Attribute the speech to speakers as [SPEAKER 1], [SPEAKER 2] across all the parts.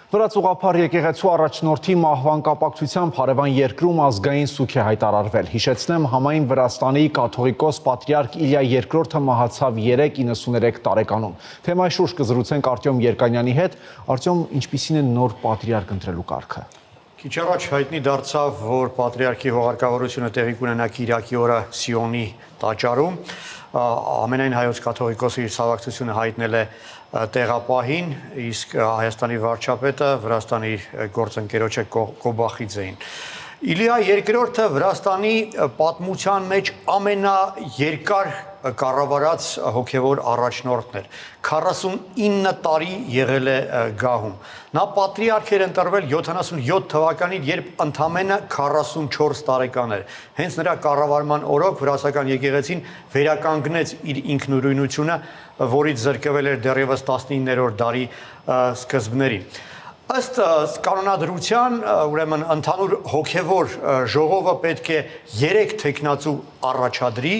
[SPEAKER 1] Վրացուղափառ եկեղեցու առաջնորդի մահվան կապակցությամբ հարևան երկրում ազգային սուգ է հայտարարվել։ Հիշեցնեմ, համայն Վրաստանի կաթողիկոս պատրիարք Իլիա II-ը մահացավ 93 տարեկանում։ Թեմայի շուրջ կզրուցենք Արտյոմ Երկանյանի հետ։ Արտյոմ, ինչպիսին է նոր պատրիարք ընտրելու կարգը։
[SPEAKER 2] Քիչ առաջ հայտնի դարձավ, որ պատրիարքի հողարկավորությունը տեղի կունենա Կիրակի օրը Սիոնի տաճարում։ Ամենայն հայոց կաթողիկոսը իր ցավակցությունը հայտնել է տեղապահին, իսկ Հայաստանի վարչապետը Վրաստանի գործընկերոջը Կոբախիձեին։ Իլիա II-ը Վրաստանի պատմության մեջ ամենաերկար կառավարած հոգևոր առաջնորդն էր։ 49 տարի եղել է գահում։ Նա պատրիարք էր ընտրվել 77 թվականին, երբ ընդամենը 44 տարեկան էր։ Հենց նրա կառավարման օրոք վրացական եկեղեցին վերականգնեց իր ինքնուրույնությունը, որից զրկվել էր դեռևս 19-րդ դարի սկզբներին։ Ըստ կանոնադրության, ուրեմն ընդհանուր հոգևոր ժողովը պետք է 3 թեկնածու առաջադրի,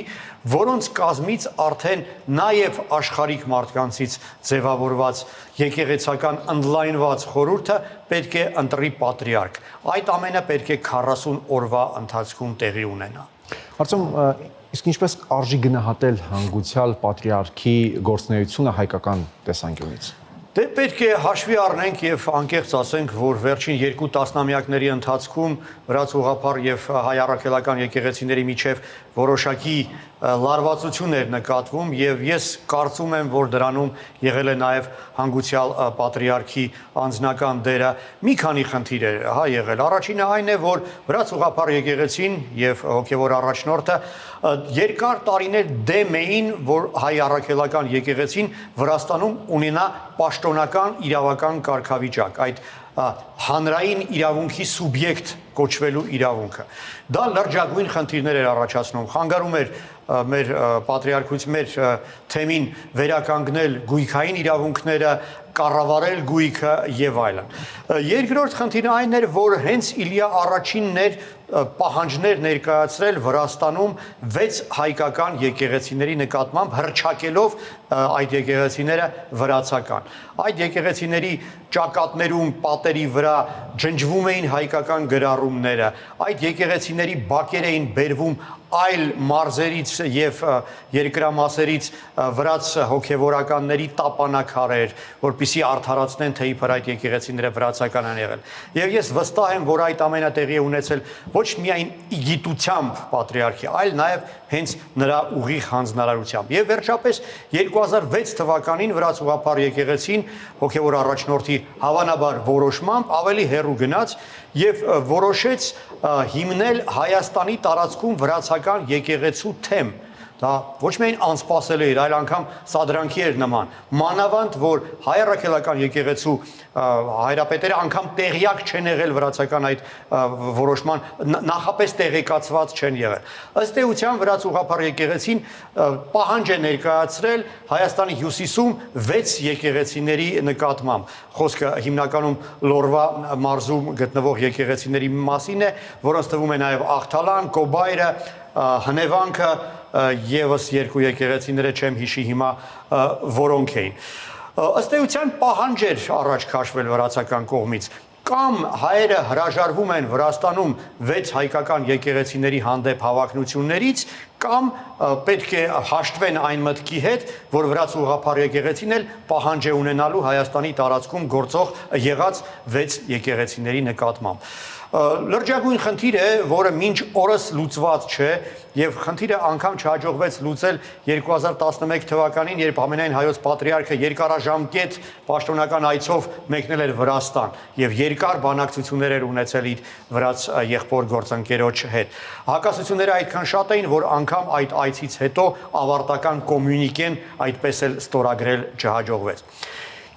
[SPEAKER 2] որոնց կազմից արդեն նաև աշխարհիկ մարդկանցից ձևավորված եկեղեցական ընդլայնված խորհուրդը պետք է ընտրի պատրիարք։ Այդ ամենը պետք է 40 օրվա ընթացքում տեղի ունենա։
[SPEAKER 1] Արտյոմ, իսկ ինչպես արժի գնահատել հանգուցյալ պատրիարքի գործունեությունը հայկական տեսանկյունից։
[SPEAKER 2] Դե պետք է հաշվի առնենք եւ անկեղծ ասենք, որ վերջին 2 տասնամյակների ընթացքում վրացուղափառ եւ հայ առաքելական եկեղեցիների միջև որոշակի լարվածություն էր նկատվում եւ ես կարծում եմ, որ դրանում եղել է նաեւ հանգուցյալ պատրիարքի անձնական դերը։ Մի քանի խնդիր էր եղել։ Առաջինը այն է, որ վրացուղափառ եկեղեցին եւ հոգեվոր առաջնորդը երկար տարիներ դեմ էին, որ հայ առաքելական եկեղեցին Վրաստանում ունենա պաշտոնական իրավական կարգավիճակ, այդ հանրային իրավունքի սուբյեկտ կոչվելու իրավունքը։ Դա լրջագույն խնդիրներ էր առաջացնում, խանգարում էր մեր պատրիարքույց թեմին վերականգնել գույքային իրավունքները, կառավարել գույքը եւ այլն։ Երկրորդ խնդիրը այն էր, որ հենց Իլիա I-ն էր պահանջներ ներկայացրել Վրաստանում 6 հայկական եկեղեցիների նկատմամբ, հռչակելով այդ եկեղեցիները վրացական։ Այդ եկեղեցիների ճակատներում, պատերի վրա ջնջվում էին հայկական գրառումները, այդ եկեղեցիների բակեր էին բերվում այլ մարզերից եւ երկրամասերից վրաց հոգեվորականների տապանակարեր, որպիսի արդարացնեն, թե իբր այդ եկեղեցիները վրացական են եղել։ Եվ ես վստահ եմ, որ այդ ամենը տեղի է ունեցել ոչ միայն իգիտությամբ պատրիարքի, այլ նաեւ հենց նրա ուղիղ հանձնարարությամբ։ Եվ վերջապես 2006 թվականին վրացուղափառ եկեղեցին հոգևոր առաջնորդի հավանաբար որոշմամբ ավելի հեռու գնաց եւ որոշեց հիմնել Հայաստանի տարածքում վրացական եկեղեցու թեմ։ Դա ոչ միայն անսպասելի էր, այլ անգամ սադրանքի էր նման։ Մանավանդ, որ հայ առաքելական եկեղեցու հայրապետերը անգամ տեղյակ չեն եղել վրացական այդ որոշման, նախապես տեղեկացված չեն եղել։ Ըստ էության վրացուղափառ եկեղեցին պահանջ է ներկայացրել Հայաստանի հյուսիսում 6 եկեղեցիների նկատմամբ։ Խոսքը հիմնականում Լորվա մարզում գտնվող եկեղեցիների մասին է, որոնց թվում է նաև Աղթալան, Կոբայրը, Հնևանքը եւս 2 եկեղեցիները չեմ հիշի հիմա որոնք էին։ Ըստ էության պահանջ էր առաջ քաշվել վրացական կողմից, կամ հայերը հրաժարվում են Վրաստանում 6 հայկական եկեղեցիների հանդեպ հավակնություններից, կամ պետք է հաշտվեն այն մտքի հետ, որ վրացուղափառ եկեղեցին էլ պահանջ է ունենալու Հայաստանի տարածքում գործող եղած 6 եկեղեցիների նկատմամբ։ Լրջագույն խնդիր է, որը մինչ օրս լուծված չէ եւ խնդիրը անգամ չհաջողվեց լուծել 2011 թվականին, երբ ամենայն հայոց պատրիարքը երկարաժամկետ պաշտոնական այցով մեկնել էր Վրաստան եւ երկար բանակցություններ էր ունեցել իր վրաց եղբոր գործընկերոջ հետ։ Հակասությունները այդքան շատ էին, որ անգամ այդ այցից հետո ավարտական կոմյունիկեն այդպես էլ ստորագրել չհաջողվեց։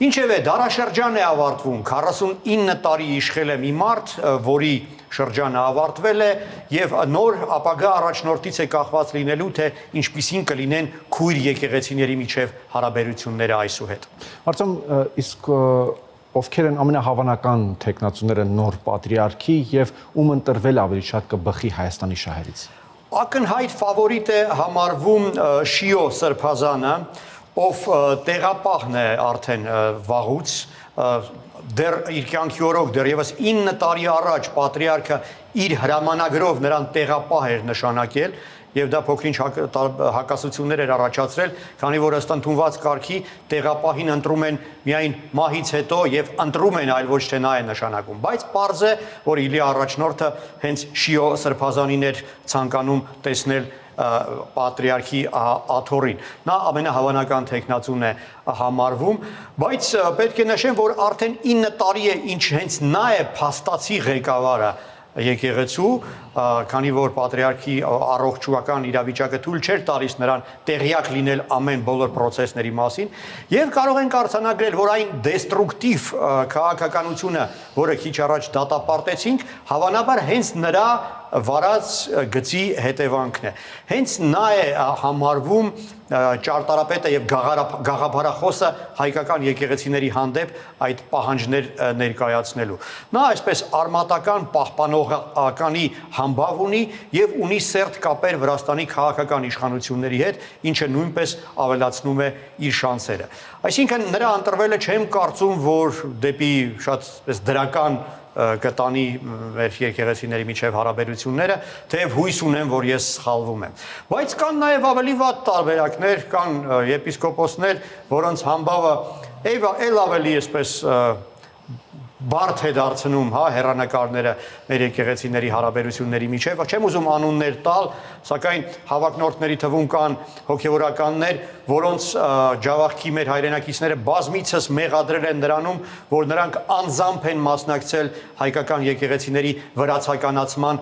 [SPEAKER 2] Ինչևէ, դարաշրջան է ավարտվում, 49 տարի իշխել է մի մարդ, որի շրջանը ավարտվել է եւ նոր ապագա առաջնորդից է կախված լինելու, թե ինչպիսին կլինեն քույր եկեղեցիների միջև հարաբերությունները այսուհետ։
[SPEAKER 1] Արտյոմ, իսկ ովքեր են ամենահավանական թեկնածուները նոր պատրիարքի եւ ում ընտրվել ավելի շատ կբխի Հայաստանի շահերից։
[SPEAKER 2] Ակնհայտ ֆավորիտ է համարվում Շիո սրբազանը, ով տեղապահն է արդեն վաղուց, դեռ իր կյանքի օրոք դեռևս 9 տարի առաջ պատրիարքը իր հրամանագրով նրան տեղապահ էր նշանակել եւ դա փոքրինչ հակասություններ էր առաջացրել, քանի որ ըստ ընդունված կարգի տեղապահին ընտրում են միայն մահից հետո եւ ընտրում են, այլ ոչ թե նա է նշանակում։ Բայց պարզ է, որ Իլիա առաջնորդը հենց Շիո սրբազանին էր ցանկանում տեսնել պատրիարքի աթոռին։ Նա ամենահավանական տեխնացուն է համարվում, բայց պետք է նշեմ, որ արդեն 9 տարի է, ինչ հենց նա է փաստացի ղեկավարը եկեղեցու, քանի որ պատրիարքի առողջական իրավիճակը թույլ չէր տալիս նրան տեղյակ լինել ամեն բոլոր process-ների մասին, եւ կարող ենք արձանագրել, որ այն դեստրուկտիվ քաղաքականությունը, որը քիչ առաջ դատապարտեցինք, հավանաբար հենց նրա վարած գծի հետևանքն է։ Հենց նա է համարվում ճարտարապետը եւ գաղափարախոսը հայկական եկեղեցիների հանդեպ այդ պահանջներ ներկայացնելու։ Նա այսպես արմատական պահպանողականի համբավ ունի եւ ունի սերտ կապեր Վրաստանի քաղաքական իշխանությունների հետ, ինչը նույնպես ավելացնում է իր շանսերը։ Այսինքն նրա ընտրվելը չեմ կարծում, որ դեպի շատ այսպես դրական կտանի մեր եկեղեցիների միջև հարաբերությունները, թեև հույս ունեմ, որ ես սխալվում եմ։ Բայց կան նաև ավելի վատ տարբերակներ, կան եպիսկոպոսներ, որոնց համբավը էլ ավելի այսպես բարդ է դարձնում, հեռանկարները մեր եկեղեցիների հարաբերությունների միջև, չեմ ուզում անուններ տալ, սակայն հավակնորդների թվում կան հոգևորականներ, որոնց ջավախքի մեր հայրենակիցները բազմիցս մեղադրել են նրանում, որ նրանք անձամբ են մասնակցել հայկական եկեղեցիների վրացականացման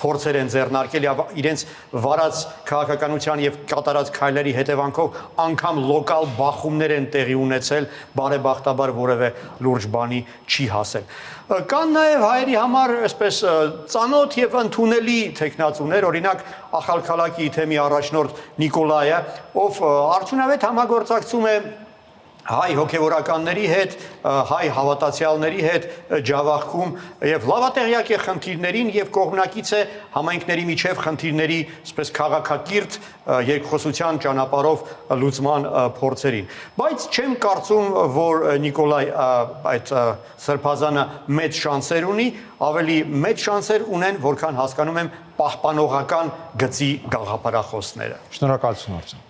[SPEAKER 2] փորձեր են ձեռնարկել եւ իրենց վարած քաղաքականության եւ կատարած քայլերի հետևանքով անգամ լոկալ բախումներ են տեղի ունեցել, բարեբախտաբար որևէ լուրջ բանի չի հասել։ Կան նաև հայերի համար այսպես ծանոթ եւ ընդունելի տեխնացուներ, օրինակ Ախալքալակի թեմի առաջնորդ Նիկոլայը, ով արդյունավետ համագործակցում է հայ հոգևորականների հետ, հայ հավատացյալների հետ ջավախքում եւ լավատեղյակ է խնդիրներին եւ կողմնակից է համայնքների միջև խնդիրների այսպես քաղաքակիրթ երկխոսության ճանապարհով լուծման փորձերին։ Բայց չեմ կարծում, որ Նիկոլայ այդ սրբազանը մեծ շանսեր ունի, ավելի մեծ շանսեր ունեն, որքան հասկանում եմ պահպանողական գծի գաղափարախոսները։
[SPEAKER 1] Շնորհակալություն, Արտем։